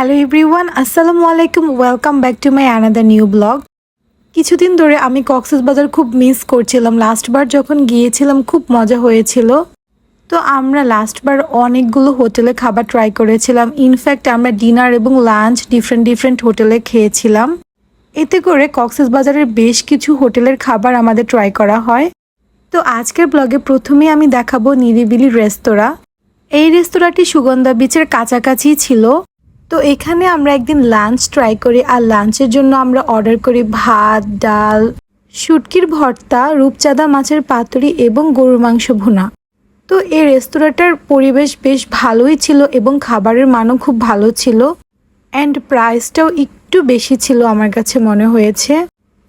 Hello everyone, আসসালামু আলাইকুম। Welcome back to my another new blog. কিছুদিন ধরে আমি কক্সবাজার খুব মিস করছিলাম। লাস্টবার যখন গিয়েছিলাম খুব মজা হয়েছিল। তো আমরা লাস্টবার অনেকগুলো হোটেলে খাবার ট্রাই করেছিলাম। ইনফ্যাক্ট আমরা ডিনার এবং লাঞ্চ ডিফারেন্ট হোটেলে খেয়েছিলাম। এতে করে কক্সবাজারের বেশ কিছু হোটেলের খাবার আমাদের ট্রাই করা হয়। তো আজকের ব্লগে প্রথমেই আমি দেখাবো নিরিবিলি রেস্তোরাঁ। এই রেস্তোরাঁটি সুগন্ধা বিচের কাছাকাছি ছিল। তো এখানে আমরা একদিন লাঞ্চ ট্রাই করি, আর লাঞ্চের জন্য আমরা অর্ডার করি ভাত, ডাল, শুটকির ভর্তা, রূপচাঁদা মাছের পাতুরি এবং গরুর মাংস ভুনা। তো এই রেস্তোরাঁটার পরিবেশ বেশ ভালোই ছিল এবং খাবারের মানও খুব ভালো ছিল, অ্যান্ড প্রাইসটাও একটু বেশি ছিল আমার কাছে মনে হয়েছে।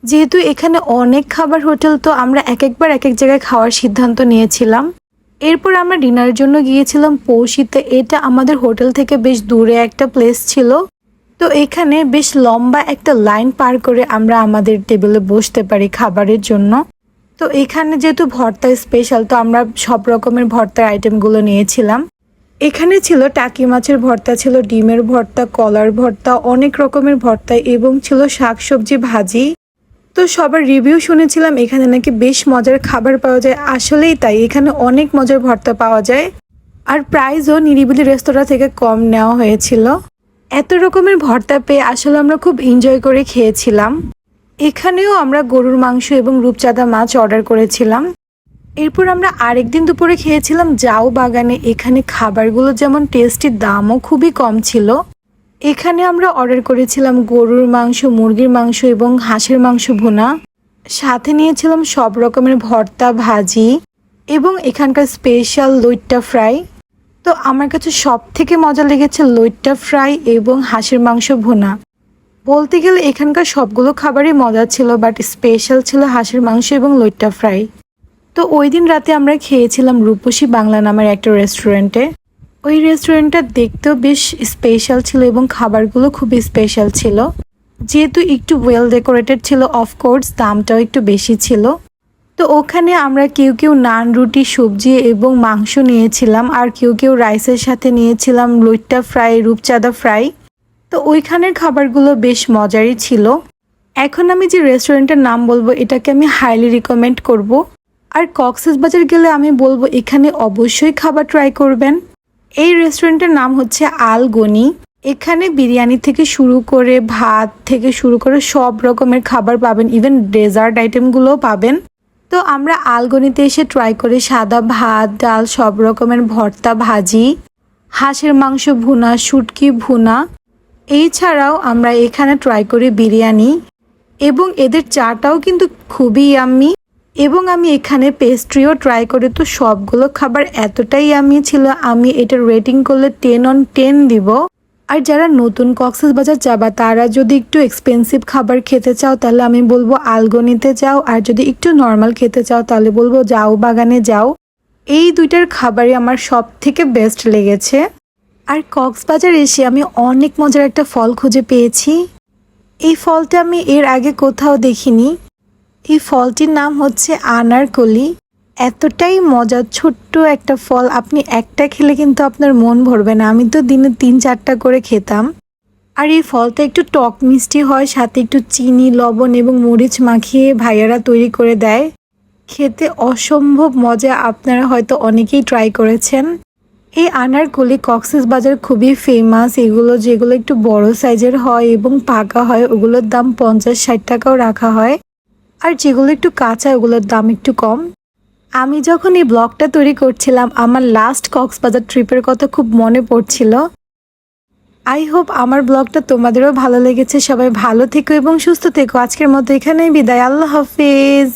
যেহেতু এখানে অনেক খাবার হোটেল, তো আমরা একবার এক জায়গায় খাওয়ার সিদ্ধান্ত নিয়েছিলাম। এরপর আমরা ডিনারের জন্য গিয়েছিলাম পৌষিতে। এটা আমাদের হোটেল থেকে বেশ দূরে একটা প্লেস ছিল। তো এখানে বেশ লম্বা একটা লাইন পার করে আমরা আমাদের টেবিলে বসতে পারি খাবারের জন্য। তো এখানে যেহেতু ভর্তা স্পেশাল, তো আমরা সব রকমের ভর্তার আইটেমগুলো নিয়েছিলাম। এখানে ছিল টাকি মাছের ভর্তা, ছিল ডিমের ভর্তা, কলার ভর্তা, অনেক রকমের ভর্তা এবং ছিল শাকসবজি ভাজি। তো সবার রিভিউ শুনেছিলাম এখানে নাকি বেশ মজার খাবার পাওয়া যায়। আসলেই তাই, এখানে অনেক মজার ভর্তা পাওয়া যায়, আর প্রাইসও নিরিবিলি রেস্তোরাঁ থেকে কম নেওয়া হয়েছিল। এত রকমের ভর্তা পেয়ে আসলে আমরা খুব এনজয় করে খেয়েছিলাম। এখানেও আমরা গরুর মাংস এবং রূপচাঁদা মাছ অর্ডার করেছিলাম। এরপর আমরা আরেকদিন দুপুরে খেয়েছিলাম জাউ বাগানে। এখানে খাবারগুলো যেমন টেস্টি, দামও খুবই কম ছিল। এখানে আমরা অর্ডার করেছিলাম গরুর মাংস, মুরগির মাংস এবং হাঁসের মাংস ভুনা। সাথে নিয়েছিলাম সব রকমের ভর্তা, ভাজি এবং এখানকার স্পেশাল লইট্টা ফ্রাই। তো আমার কাছে সব থেকে মজা লেগেছে লইট্টা ফ্রাই এবং হাঁসের মাংস ভুনা। বলতে গেলে এখানকার সবগুলো খাবারই মজা ছিল, বাট স্পেশাল ছিল হাঁসের মাংস এবং লইট্টা ফ্রাই। তো ওই দিন রাতে আমরা খেয়েছিলাম রূপসী বাংলা নামের একটা রেস্টুরেন্টে। ওই রেস্টুরেন্টটা দেখতেও বেশ স্পেশাল ছিল এবং খাবারগুলো খুবই স্পেশাল ছিল। যেহেতু একটু ওয়েল ডেকোরেটেড ছিল, অফকোর্স দামটাও একটু বেশি ছিল। তো ওখানে আমরা কেউ নান, রুটি, সবজি এবং মাংস নিয়েছিলাম, আর কেউ রাইসের সাথে নিয়েছিলাম লইট্টা ফ্রাই, রূপচাঁদা ফ্রাই। তো ওইখানের খাবারগুলো বেশ মজারই ছিল। এখন আমি যে রেস্টুরেন্টের নাম বলবো, এটাকে আমি হাইলি রিকমেন্ড করব। আর কক্সবাজার গেলে আমি বলবো এখানে অবশ্যই খাবার ট্রাই করবেন। এই রেস্টুরেন্টের নাম হচ্ছে আল গনি। এখানে বিরিয়ানি থেকে শুরু করে, ভাত থেকে শুরু করে সব রকমের খাবার পাবেন, ইভেন ডেজার্ট আইটেমগুলোও পাবেন। তো আমরা আলগনিতে এসে ট্রাই করি সাদা ভাত, ডাল, সব রকমের ভর্তা, ভাজি, হাঁসের মাংস ভুনা, শুটকি ভুনা। এছাড়াও আমরা এখানে ট্রাই করি বিরিয়ানি, এবং এদের চাটাও কিন্তু খুবই ইয়াম্মি। এবং আমি এখানে পেস্ট্রিও ট্রাই করি। তো সবগুলো খাবার এতটাই ইয়াম্মি ছিল, আমি এটার রেটিং করলে 10 on 10 দিব। আর যারা নতুন কক্সবাজার যাবা, তারা যদি একটু এক্সপেন্সিভ খাবার খেতে চাও, তাহলে আমি বলবো আলগনিতে যাও। আর যদি একটু নর্মাল খেতে চাও, তাহলে বলবো জাউ বাগানে যাও। এই দুইটার খাবারই আমার সব থেকে বেস্ট লেগেছে। আর কক্সবাজার এসে আমি অনেক মজার একটা ফল খুঁজে পেয়েছি। এই ফলটা আমি এর আগে কোথাও দেখিনি। এই ফলটির নাম হচ্ছে আনারকলি। এতটাই মজা, ছোট্ট একটা ফল, আপনি একটা খেলে কিন্তু আপনার মন ভরবে না। আমি তো দিনে 3-4টা করে খেতাম। আর এই ফলটা একটু টক মিষ্টি হয়, সাথে একটু চিনি, লবণ এবং মরিচ মাখিয়ে ভাইয়ারা তৈরি করে দেয়। খেতে অসম্ভব মজা, আপনারা হয়তো অনেকেই ট্রাই করেছেন। এই আনারকলি কক্সবাজার খুবই ফেমাস। এগুলো যেগুলো একটু বড় সাইজের হয় এবং পাকা হয়, ওগুলোর দাম 50-60 টাকাও রাখা হয়। আর যেগুলো একটু কাঁচা, ওগুলোর দাম একটু কম। আমি যখন এই ব্লগটা তৈরি করছিলাম, আমার লাস্ট কক্সবাজার ট্রিপের কথা খুব মনে পড়ছিল। আই হোপ আমার ব্লগটা তোমাদেরও ভালো লেগেছে। সবাই ভালো থেকো এবং সুস্থ থেকো। আজকের মতো এখানেই বিদায়। আল্লাহ হাফেজ।